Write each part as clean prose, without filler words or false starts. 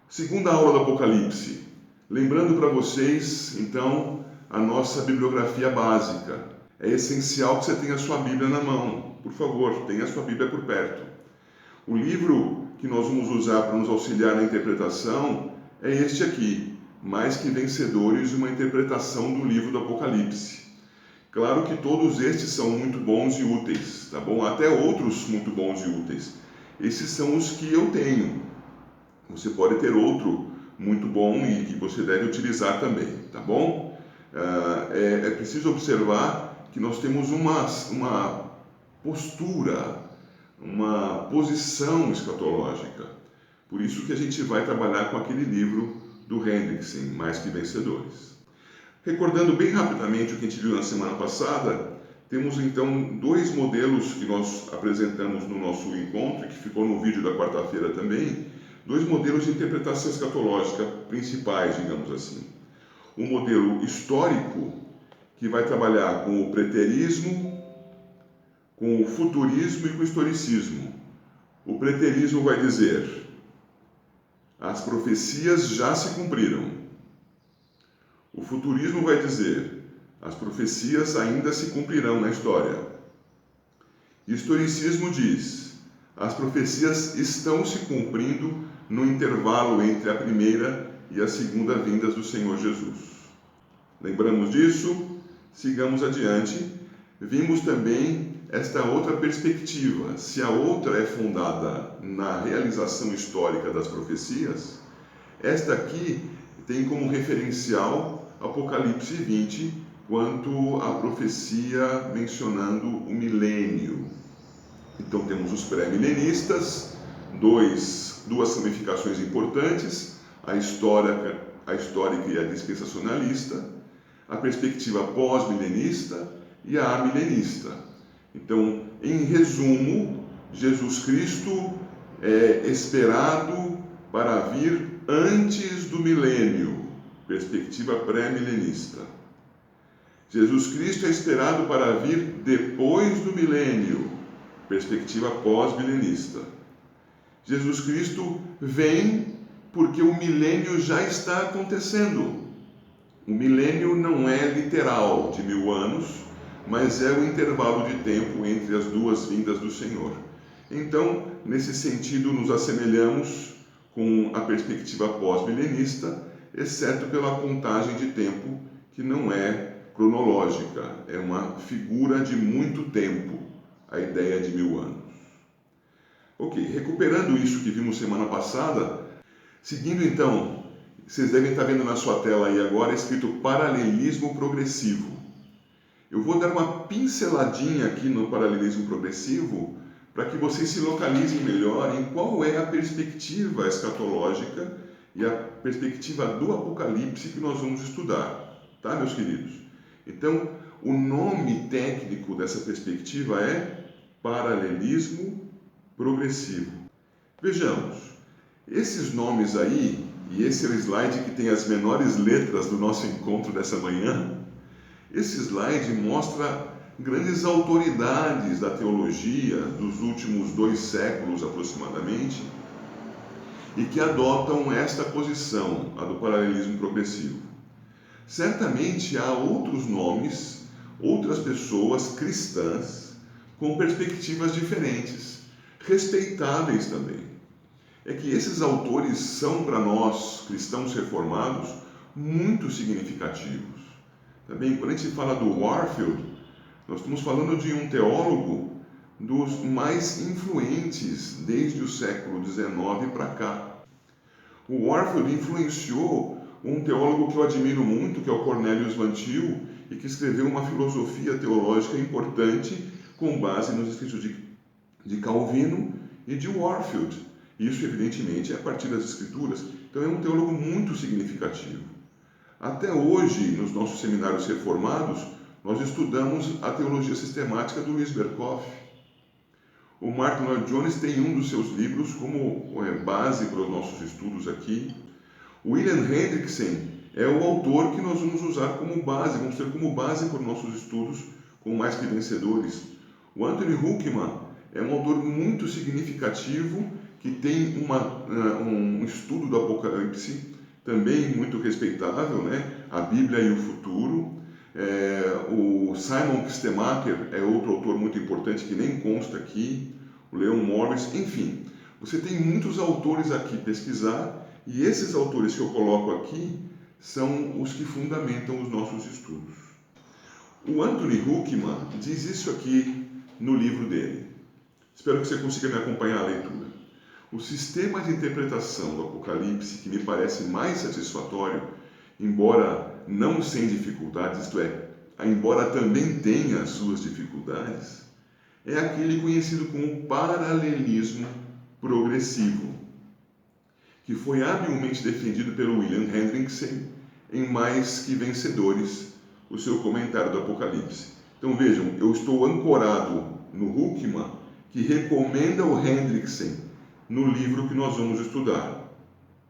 Segunda aula do Apocalipse. Lembrando para vocês, então, a nossa bibliografia básica. É essencial que você tenha a sua Bíblia na mão. Por favor, tenha a sua Bíblia por perto. O livro que nós vamos usar para nos auxiliar na interpretação é este aqui, Mais que Vencedores, uma interpretação do livro do Apocalipse. Claro que todos estes são muito bons e úteis, tá bom? Até outros muito bons e úteis. Esses são os que eu tenho. Você pode ter outro muito bom e que você deve utilizar também, tá bom? É preciso observar que nós temos uma postura, uma posição escatológica. Por isso que a gente vai trabalhar com aquele livro do Hendrickson, Mais que Vencedores. Recordando bem rapidamente o que a gente viu na semana passada, temos então dois modelos que nós apresentamos no nosso encontro, que ficou no vídeo da quarta-feira também, dois modelos de interpretação escatológica principais, digamos assim. Um modelo histórico, que vai trabalhar com o preterismo, com o futurismo e com o historicismo. O preterismo vai dizer: as profecias já se cumpriram. O futurismo vai dizer: as profecias ainda se cumprirão na história. E o historicismo diz: as profecias estão se cumprindo no intervalo entre a primeira e a segunda vindas do Senhor Jesus. Lembramos disso? Sigamos adiante. Vimos também esta outra perspectiva. Se a outra é fundada na realização histórica das profecias, esta aqui tem como referencial Apocalipse 20, quanto à profecia mencionando o milênio. Então temos os pré-milenistas, duas ramificações importantes, a histórica e a dispensacionalista, a perspectiva pós-milenista e a amilenista. Então, em resumo, Jesus Cristo é esperado para vir antes do milênio, perspectiva pré-milenista. Jesus Cristo é esperado para vir depois do milênio, perspectiva pós-milenista. Jesus Cristo vem porque o milênio já está acontecendo. O milênio não é literal de 1000 anos, mas é o intervalo de tempo entre as duas vindas do Senhor. Então, nesse sentido, nos assemelhamos com a perspectiva pós-milenista, exceto pela contagem de tempo, que não é cronológica, é uma figura de muito tempo, a ideia de 1000 anos. Ok, recuperando isso que vimos semana passada, seguindo então, vocês devem estar vendo na sua tela aí agora escrito paralelismo progressivo. Eu vou dar uma pinceladinha aqui no paralelismo progressivo para que vocês se localizem melhor em qual é a perspectiva escatológica e a perspectiva do Apocalipse que nós vamos estudar, tá, meus queridos? Então, o nome técnico dessa perspectiva é paralelismo progressivo. Vejamos, esses nomes aí, e esse é o slide que tem as menores letras do nosso encontro dessa manhã, esse slide mostra grandes autoridades da teologia dos últimos 2 séculos aproximadamente e que adotam esta posição, a do paralelismo progressivo. Certamente há outros nomes, outras pessoas cristãs com perspectivas diferentes, respeitáveis também. É que esses autores são para nós, cristãos reformados, muito significativos. Também, quando a gente fala do Warfield, nós estamos falando de um teólogo dos mais influentes desde o século XIX para cá. O Warfield influenciou um teólogo que eu admiro muito, que é o Cornelius Van Til, e que escreveu uma filosofia teológica importante com base nos escritos de Calvino e de Warfield. Isso, evidentemente, é a partir das Escrituras. Então, é um teólogo muito significativo. Até hoje, nos nossos seminários reformados, nós estudamos a teologia sistemática do Luiz Berkhof. O Martin Lloyd Jones tem um dos seus livros como base para os nossos estudos aqui. O William Hendrickson é o autor que nós vamos usar como base, vamos ter como base para os nossos estudos com Mais que Vencedores. O Anthony Huckman é um autor muito significativo que tem um estudo do Apocalipse, também muito respeitável, né? A Bíblia e o Futuro. O Simon Kistemaker é outro autor muito importante que nem consta aqui, o Leon Morris, enfim. Você tem muitos autores aqui pesquisar, e esses autores que eu coloco aqui são os que fundamentam os nossos estudos. O Anthony Huckman diz isso aqui no livro dele. Espero que você consiga me acompanhar a leitura. O sistema de interpretação do Apocalipse que me parece mais satisfatório, embora não sem dificuldades, isto é, embora também tenha suas dificuldades, é aquele conhecido como paralelismo progressivo, que foi habilmente defendido pelo William Hendrickson em Mais Que Vencedores, o seu comentário do Apocalipse. Então vejam, eu estou ancorado no Huckman, que recomenda o Hendrickson no livro que nós vamos estudar.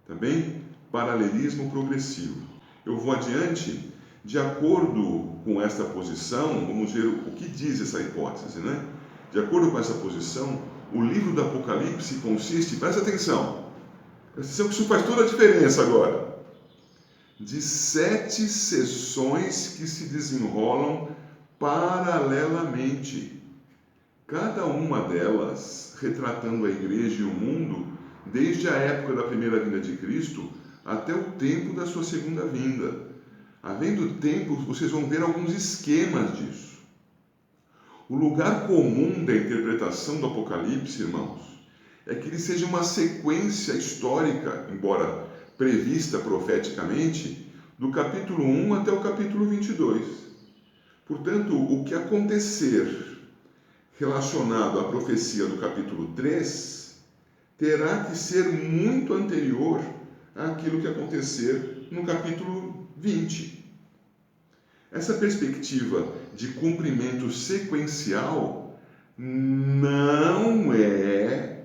Tá bem? Paralelismo progressivo. Eu vou adiante, de acordo com esta posição, vamos ver o que diz essa hipótese, né? De acordo com essa posição, o livro do Apocalipse consiste, presta atenção que isso faz toda a diferença agora, de 7 sessões que se desenrolam paralelamente, cada uma delas retratando a igreja e o mundo desde a época da primeira vinda de Cristo até o tempo da sua segunda vinda. Havendo tempo, vocês vão ver alguns esquemas disso. O lugar comum da interpretação do Apocalipse, irmãos, é que ele seja uma sequência histórica, embora prevista profeticamente, do capítulo 1 até o capítulo 22. Portanto, o que acontecer relacionado à profecia do capítulo 3 terá que ser muito anterior àquilo que acontecer no capítulo 20. Essa perspectiva de cumprimento sequencial não é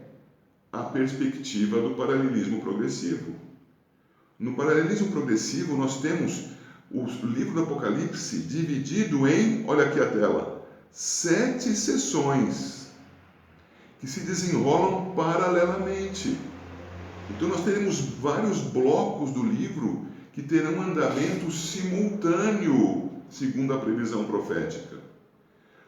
a perspectiva do paralelismo progressivo. No paralelismo progressivo, nós temos o livro do Apocalipse dividido em, olha aqui a tela, 7 sessões que se desenrolam paralelamente. Então nós teremos vários blocos do livro que terão andamento simultâneo, segundo a previsão profética.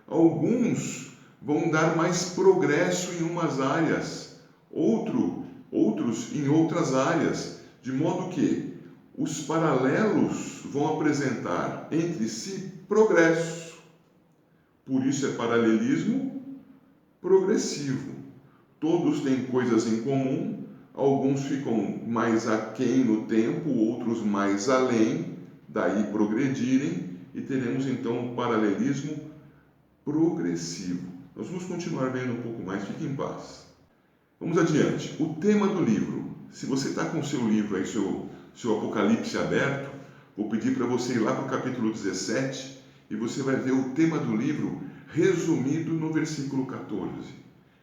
Alguns vão dar mais progresso em umas áreas, outros em outras áreas, de modo que os paralelos vão apresentar entre si progresso. Por isso é paralelismo progressivo. Todos têm coisas em comum, alguns ficam mais aquém no tempo, outros mais além, daí progredirem, e teremos então um paralelismo progressivo. Nós vamos continuar vendo um pouco mais, fique em paz. Vamos adiante. O tema do livro. Se você está com o seu livro aí, seu Apocalipse aberto, vou pedir para você ir lá para o capítulo 17 e você vai ver o tema do livro resumido no versículo 14.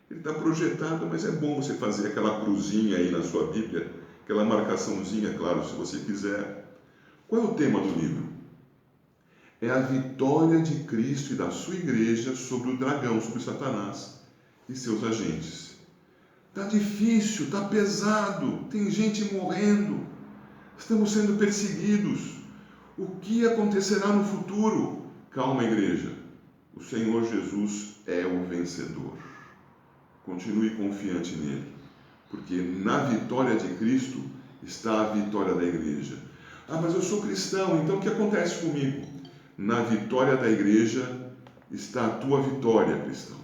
Ele está projetado, mas é bom você fazer aquela cruzinha aí na sua Bíblia, aquela marcaçãozinha, claro, se você quiser. Qual é o tema do livro? É a vitória de Cristo e da sua igreja sobre o dragão, sobre Satanás e seus agentes. Está difícil, está pesado, tem gente morrendo, estamos sendo perseguidos. O que acontecerá no futuro? Calma, igreja, o Senhor Jesus é o vencedor. Continue confiante nele, porque na vitória de Cristo está a vitória da igreja. Ah, mas eu sou cristão, então o que acontece comigo? Na vitória da igreja está a tua vitória, cristão.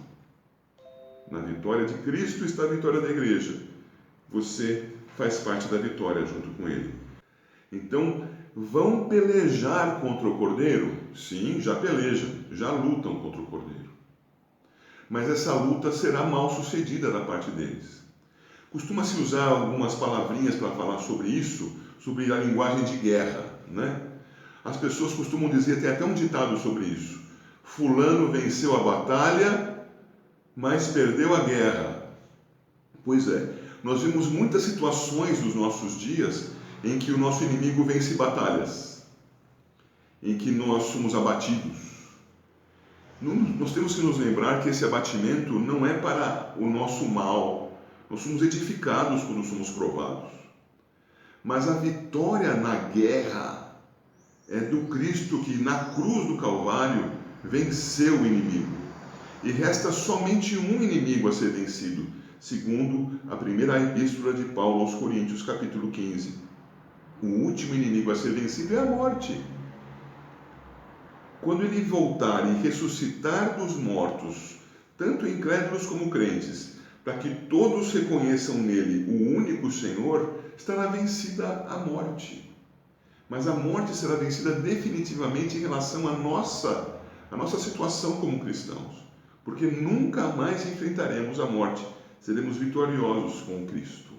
Na vitória de Cristo está a vitória da igreja. Você faz parte da vitória junto com ele. Então, vão pelejar contra o Cordeiro? Sim, já pelejam, já lutam contra o Cordeiro. Mas essa luta será mal sucedida da parte deles. Costuma-se usar algumas palavrinhas para falar sobre isso, sobre a linguagem de guerra, né? As pessoas costumam dizer, tem até um ditado sobre isso: fulano venceu a batalha, mas perdeu a guerra. Pois é, nós vimos muitas situações nos nossos dias em que o nosso inimigo vence batalhas, em que nós somos abatidos. Nós temos que nos lembrar que esse abatimento não é para o nosso mal, Nós somos edificados quando somos provados. Mas a vitória na guerra é do Cristo que, na cruz do Calvário, venceu o inimigo. E resta somente um inimigo a ser vencido, segundo a primeira epístola de Paulo aos Coríntios, capítulo 15. O último inimigo a ser vencido é a morte. Quando ele voltar e ressuscitar dos mortos, tanto incrédulos como crentes, para que todos reconheçam nele o único Senhor, estará vencida a morte. Mas a morte será vencida definitivamente em relação à nossa situação como cristãos, porque nunca mais enfrentaremos a morte, seremos vitoriosos com Cristo.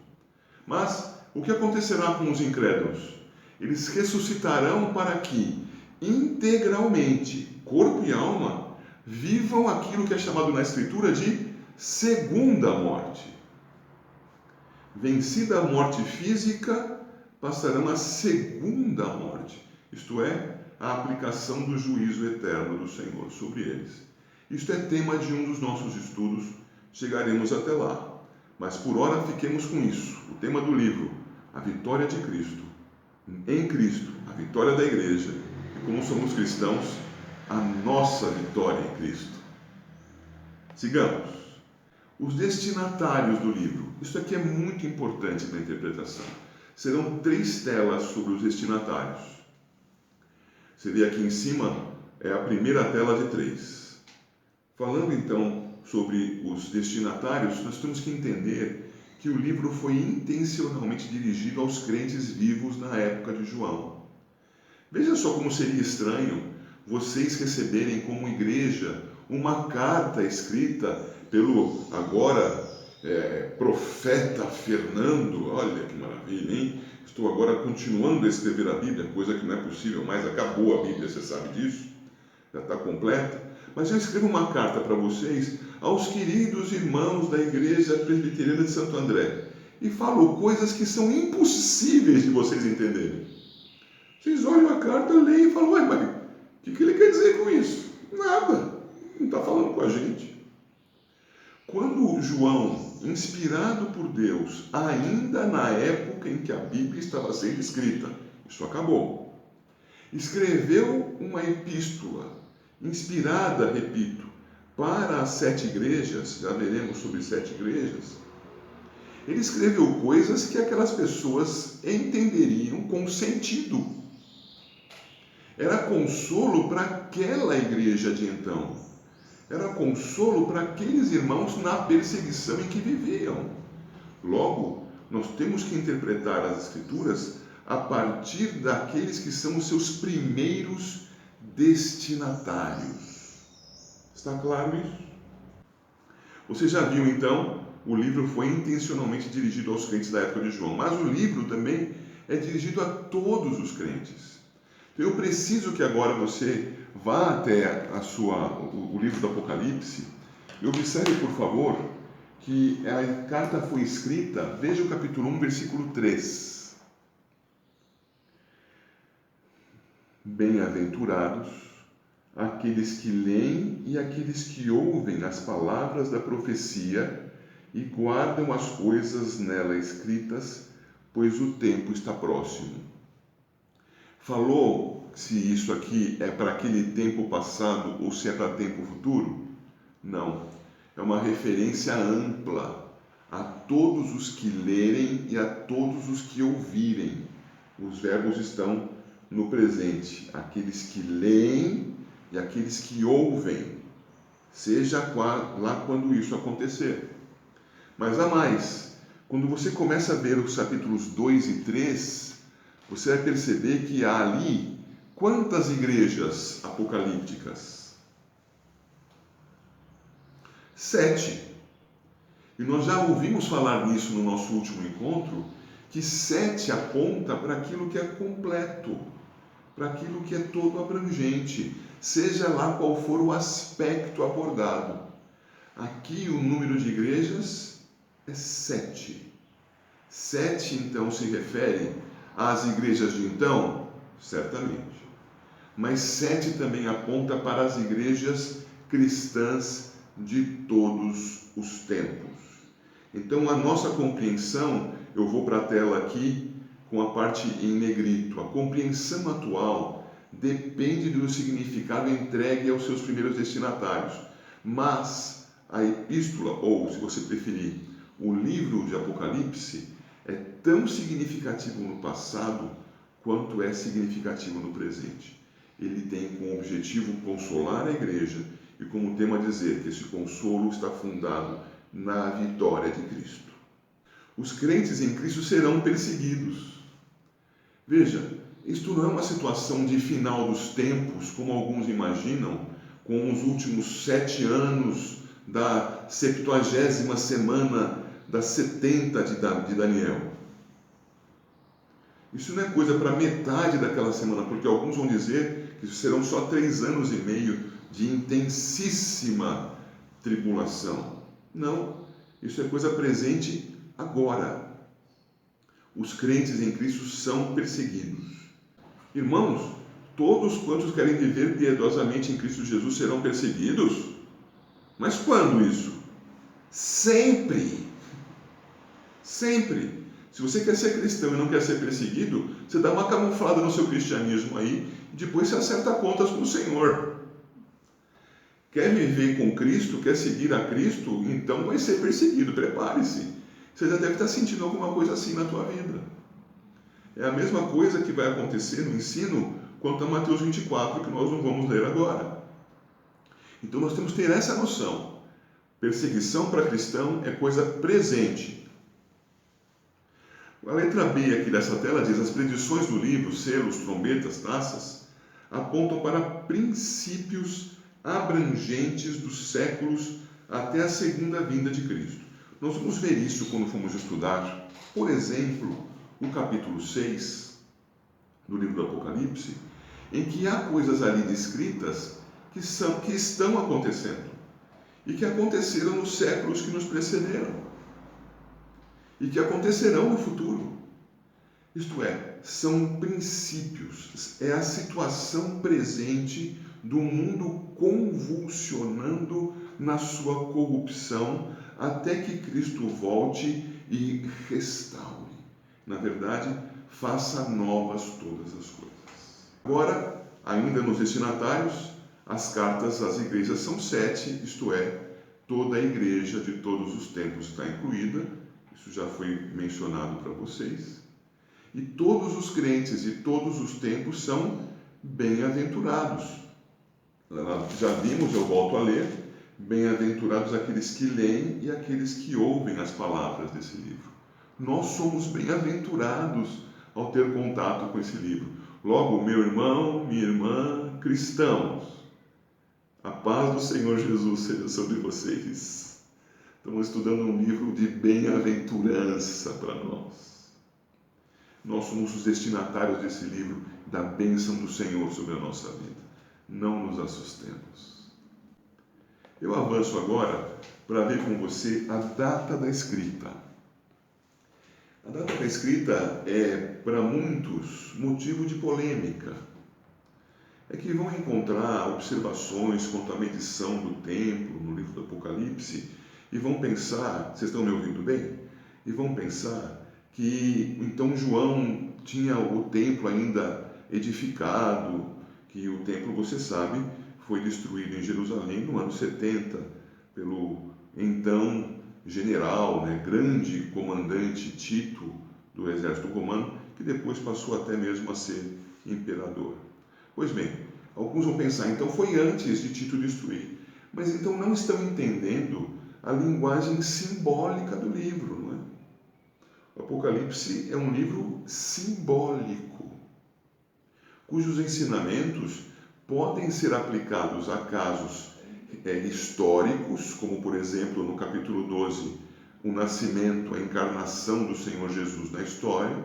Mas o que acontecerá com os incrédulos? Eles ressuscitarão para que, integralmente, corpo e alma, vivam aquilo que é chamado na Escritura de segunda morte. Vencida a morte física, passarão à segunda morte, isto é, a aplicação do juízo eterno do Senhor sobre eles. Isto é tema de um dos nossos estudos, chegaremos até lá. Mas por ora fiquemos com isso, o tema do livro, a vitória de Cristo. Em Cristo, a vitória da igreja, e como somos cristãos, a nossa vitória em Cristo. Sigamos. Os destinatários do livro. Isso aqui é muito importante para a interpretação. Serão 3 telas sobre os destinatários. Seria aqui em cima, é a primeira tela de 3. Falando então sobre os destinatários, nós temos que entender que o livro foi intencionalmente dirigido aos crentes vivos na época de João. Veja só como seria estranho vocês receberem como igreja uma carta escrita pelo agora profeta Fernando. Olha que maravilha, hein? Estou agora continuando a escrever a Bíblia, coisa que não é possível mais, acabou a Bíblia, você sabe disso, já está completa. Mas eu escrevo uma carta para vocês, aos queridos irmãos da Igreja Presbiteriana de Santo André, e falo coisas que são impossíveis de vocês entenderem. Vocês olham a carta, leem e falam, ué, mas o que ele quer dizer com isso? Nada, não está falando com a gente. Quando João, inspirado por Deus, ainda na época em que a Bíblia estava sendo escrita, isso acabou, escreveu uma epístola, inspirada, repito, para as 7 igrejas, já veremos sobre 7 igrejas, ele escreveu coisas que aquelas pessoas entenderiam com sentido. Era consolo para aquela igreja de então. Era consolo para aqueles irmãos na perseguição em que viviam. Logo, nós temos que interpretar as Escrituras a partir daqueles que são os seus primeiros destinatários. Está claro isso? Você já viu então, o livro foi intencionalmente dirigido aos crentes da época de João, mas o livro também é dirigido a todos os crentes. Então eu preciso que agora você vá até o livro do Apocalipse e observe, por favor, que a carta foi escrita, veja o capítulo 1, versículo 3. Bem-aventurados aqueles que leem e aqueles que ouvem as palavras da profecia e guardam as coisas nela escritas, pois o tempo está próximo. Falou se isso aqui é para aquele tempo passado ou se é para tempo futuro? Não. É uma referência ampla a todos os que lerem e a todos os que ouvirem. Os verbos estão no presente. Aqueles que leem e aqueles que ouvem, seja lá quando isso acontecer. Mas há mais. Quando você começa a ver os capítulos 2 e 3, você vai perceber que há ali quantas igrejas apocalípticas? 7. E nós já ouvimos falar nisso no nosso último encontro, que 7 aponta para aquilo que é completo, para aquilo que é todo abrangente, seja lá qual for o aspecto abordado. Aqui o número de igrejas é 7. 7 então se refere às igrejas de então? Certamente. Mas 7 também aponta para as igrejas cristãs de todos os tempos. Então, a nossa compreensão, eu vou para a tela aqui com a parte em negrito. A compreensão atual depende do significado entregue aos seus primeiros destinatários. Mas a epístola, ou se você preferir, o livro de Apocalipse, é tão significativo no passado quanto é significativo no presente. Ele tem como objetivo consolar a igreja e como tema dizer que esse consolo está fundado na vitória de Cristo. Os crentes em Cristo serão perseguidos. Veja, isto não é uma situação de final dos tempos, como alguns imaginam, com os últimos 7 anos da 70ª semana das 70 de Daniel. Isso não é coisa para metade daquela semana, porque alguns vão dizer que serão só 3 anos e meio de intensíssima tribulação. Não, isso é coisa presente agora. Os crentes em Cristo são perseguidos. Irmãos, todos quantos querem viver piedosamente em Cristo Jesus serão perseguidos? Mas quando isso? Sempre! Sempre! Se você quer ser cristão e não quer ser perseguido, você dá uma camuflada no seu cristianismo aí e depois você acerta contas com o Senhor. Quer viver com Cristo, quer seguir a Cristo, então vai ser perseguido, prepare-se. Você já deve estar sentindo alguma coisa assim na tua vida. É a mesma coisa que vai acontecer no ensino quanto a Mateus 24, que nós não vamos ler agora. Então nós temos que ter essa noção. Perseguição para cristão é coisa presente. A letra B aqui dessa tela diz: as predições do livro, selos, trombetas, taças, apontam para princípios abrangentes dos séculos até a segunda vinda de Cristo. Nós vamos ver isso quando formos estudar, por exemplo, o capítulo 6 do livro do Apocalipse, em que há coisas ali descritas que estão acontecendo e que aconteceram nos séculos que nos precederam e que acontecerão no futuro. Isto é, são princípios, é a situação presente do mundo convulsionando na sua corrupção até que Cristo volte e restaure. Na verdade, faça novas todas as coisas. Agora, ainda nos destinatários, as cartas às igrejas são 7, isto é, toda a igreja de todos os tempos está incluída, isso já foi mencionado para vocês. E todos os crentes de todos os tempos são bem-aventurados. Já vimos, eu volto a ler, bem-aventurados aqueles que leem e aqueles que ouvem as palavras desse livro. Nós somos bem-aventurados ao ter contato com esse livro. Logo, meu irmão, minha irmã, cristãos, a paz do Senhor Jesus seja sobre vocês. Estamos estudando um livro de bem-aventurança para nós. Nós somos os destinatários desse livro, da bênção do Senhor sobre a nossa vida. Não nos assustemos. Eu avanço agora para ver com você a data da escrita. A data da escrita é, para muitos, motivo de polêmica. É que vão encontrar observações quanto à medição do templo no livro do Apocalipse e vão pensar, vocês estão me ouvindo bem? E vão pensar que então João tinha o templo ainda edificado, que o templo, você sabe, foi destruído em Jerusalém no ano 70 pelo então general, grande comandante Tito do exército romano, que depois passou até mesmo a ser imperador. Pois bem, alguns vão pensar, então foi antes de Tito destruir, mas então não estão entendendo a linguagem simbólica do livro, não é? O Apocalipse é um livro simbólico, cujos ensinamentos podem ser aplicados a casos históricos, como por exemplo no capítulo 12, o nascimento, a encarnação do Senhor Jesus na história,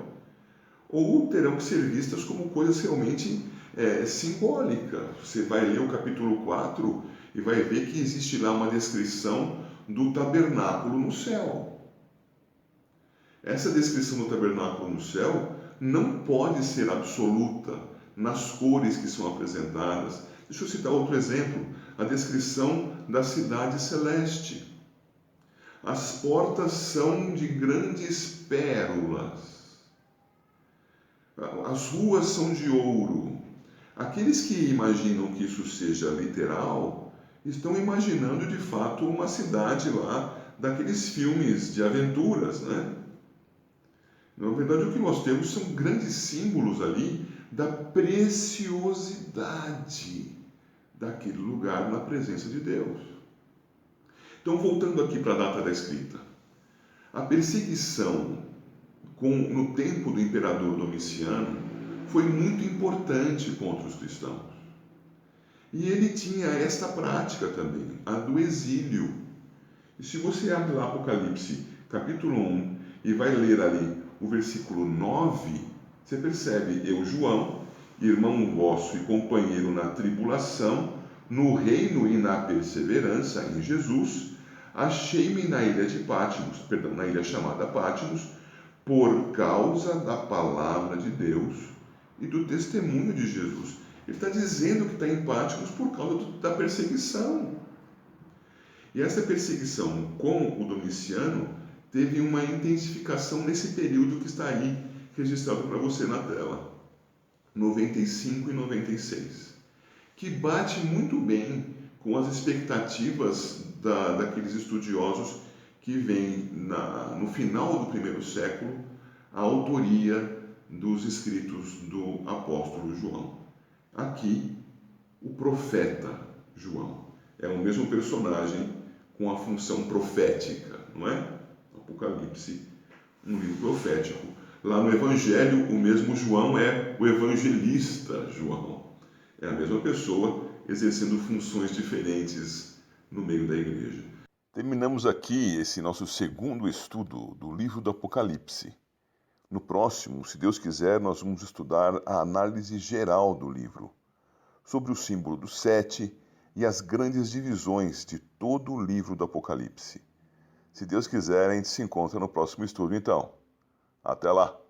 ou terão que ser vistas como coisas realmente simbólicas. Você vai ler o capítulo 4 e vai ver que existe lá uma descrição do tabernáculo no céu. Essa descrição do tabernáculo no céu não pode ser absoluta nas cores que são apresentadas. Deixa eu citar outro exemplo, a descrição da cidade celeste. As portas são de grandes pérolas. As ruas são de ouro. Aqueles que imaginam que isso seja literal, estão imaginando de fato uma cidade lá daqueles filmes de aventuras, né? Na verdade, o que nós temos são grandes símbolos ali da preciosidade daquele lugar na presença de Deus. Então, voltando aqui para a data da escrita, a perseguição no tempo do imperador Domiciano foi muito importante contra os cristãos. E ele tinha esta prática também, a do exílio. E se você abre lá Apocalipse, capítulo 1, e vai ler ali o versículo 9, você percebe: eu, João, irmão vosso e companheiro na tribulação, no reino e na perseverança em Jesus, achei-me na ilha de Patmos, na ilha chamada Patmos, por causa da palavra de Deus e do testemunho de Jesus. Ele está dizendo que está em Patmos por causa da perseguição. E essa perseguição com o Domiciano teve uma intensificação nesse período que está aí registrado para você na tela, 95 e 96, que bate muito bem com as expectativas daqueles estudiosos que veem no final do primeiro século a autoria dos escritos do apóstolo João. Aqui, o profeta João é o mesmo personagem com a função profética, não é? Apocalipse, um livro profético. Lá no Evangelho, o mesmo João é o evangelista João. É a mesma pessoa exercendo funções diferentes no meio da igreja. Terminamos aqui esse nosso segundo estudo do livro do Apocalipse. No próximo, se Deus quiser, nós vamos estudar a análise geral do livro, sobre o símbolo do 7 e as grandes divisões de todo o livro do Apocalipse. Se Deus quiser, a gente se encontra no próximo estudo, então. Até lá!